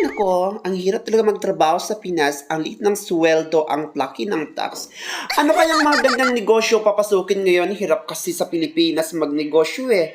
nako, ang hirap talaga magtrabaho sa Pinas, ang liit ng sweldo, ang laki ng tax. Ano kayang mga gandang negosyo papasukin ngayon? Hirap kasi sa Pilipinas magnegosyo eh.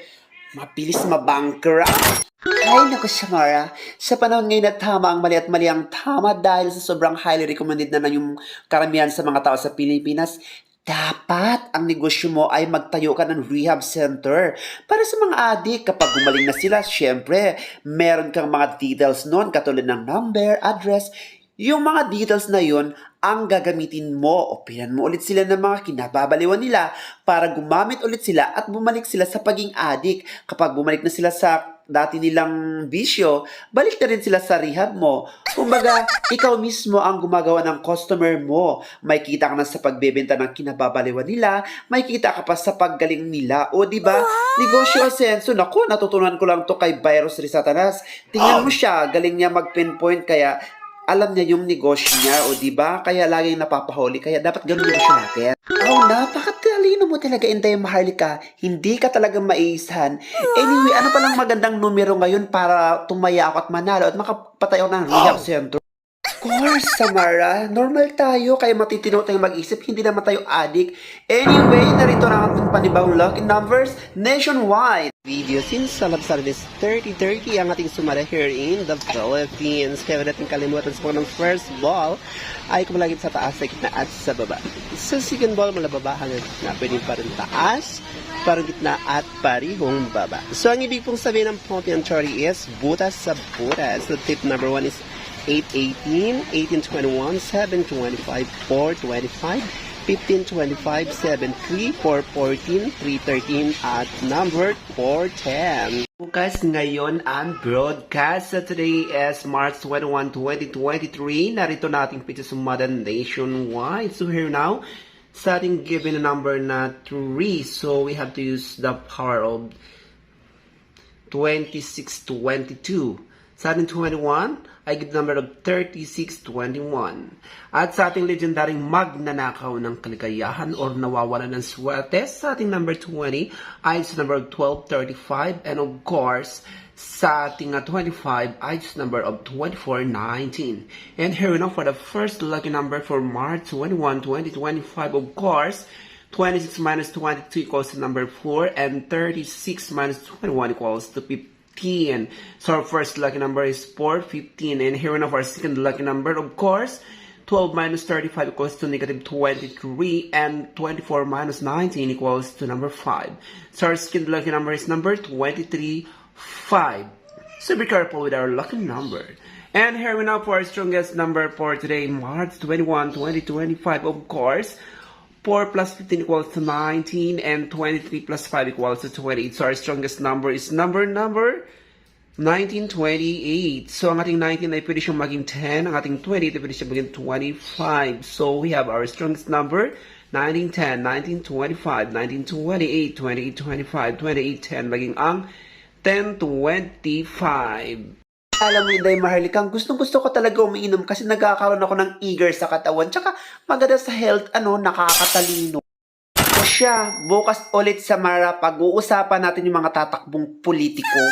Mabilis mabankrupt. Ay, naku, Samara. Sa panahon ngayon na tama ang mali at mali ang tama dahil sa sobrang highly recommended na yung karamihan sa mga tao sa Pilipinas, dapat ang negosyo mo ay magtayo ka ng rehab center. Para sa mga adik, kapag gumaling na sila, syempre, meron kang mga details nun, katulad ng number, address. Yung mga details na yun, ang gagamitin mo o pinan mo ulit sila ng mga kinababaliwan nila para gumamit ulit sila at bumalik sila sa paging adik. Kapag bumalik na sila sa dati nilang bisyo, balik na rin sila sa rehab mo. Kumbaga, ikaw mismo ang gumagawa ng customer mo. May kita ka na sa pagbebenta ng kinababaliwan nila, may kita ka pa sa paggaling nila. O di ba? Negosyo asenso. Naku, natutunan ko lang to kay Virus Risatanas. Tingnan mo siya, galing niya mag-pinpoint kaya alam niya yung negosyo niya, o di ba? Kaya laging napapahuli, kaya dapat ganun negosyo natin. Oh, napakatalino mo talaga, Inday Maharlika. Hindi ka talaga maisahan. Anyway, ano palang magandang numero ngayon para tumaya ako at manalo at makapatay ako ng rehab center? Of course, Samara. Normal tayo, kaya matitino tayong mag-isip, hindi naman tayo addict. Anyway, narito na ang ating panibagong lucky numbers nationwide. Video since Salab Service 3030 ang ating sumara here in the Philippines. Kaya natin kalimutan sa ng first ball ay kumalagit sa taas, sa gitna at sa baba. Sa second ball, mula baba hanggang gitna. Pwede pa rin taas, parang gitna at parihong baba. So ang ibig pong sabihin ng Pontian Chori is butas sa butas. So tip number 1 is 818, 1821, 725, 425, 1525, 73, 414, 313, at number 410. Bukas ngayon ang broadcast. So today is March 21, 2023. Narito nating picture sumadan nationwide. So here now, sa ating given a number na 3. So we have to use the power of 2622. Sa ating 21, I give the number of 3621. At sa ating legendaring magnanakaw ng kaligayahan or nawawala ng swerte, sa ating number 20, ay sa number of 1235. And of course, sa ating 25, ay sa number of 2419. And here we know for the first lucky number for March 21, 2025, of course, 26 minus 22 equals to number 4, and 36 minus 21 equals to 15. So our first lucky number is 415. And here we have our second lucky number, of course, 12 minus 35 equals to negative 23, and 24 minus 19 equals to number 5. So our second lucky number is number 23, 5. So be careful with our lucky number. And here we now for our strongest number for today, March 21, 2025, of course, 4 plus 15 equals to 19, and 23 plus 5 equals to 28. So our strongest number is number 1928. So ang ating 19 ay pwede siyang maging 10, ang ating 20 ay pwede siyang maging 25. So we have our strongest number, 1910, 1925, 1928, 2825, 2810, maging ang 1025. Alam mo, Inday Maharlika, gustong-gusto ko talaga umiinom kasi nagkakaroon ako ng eager sa katawan. Tsaka maganda sa health, nakakatalino. So siya, bukas ulit sa Mara, pag-uusapan natin yung mga tatakbong politiko.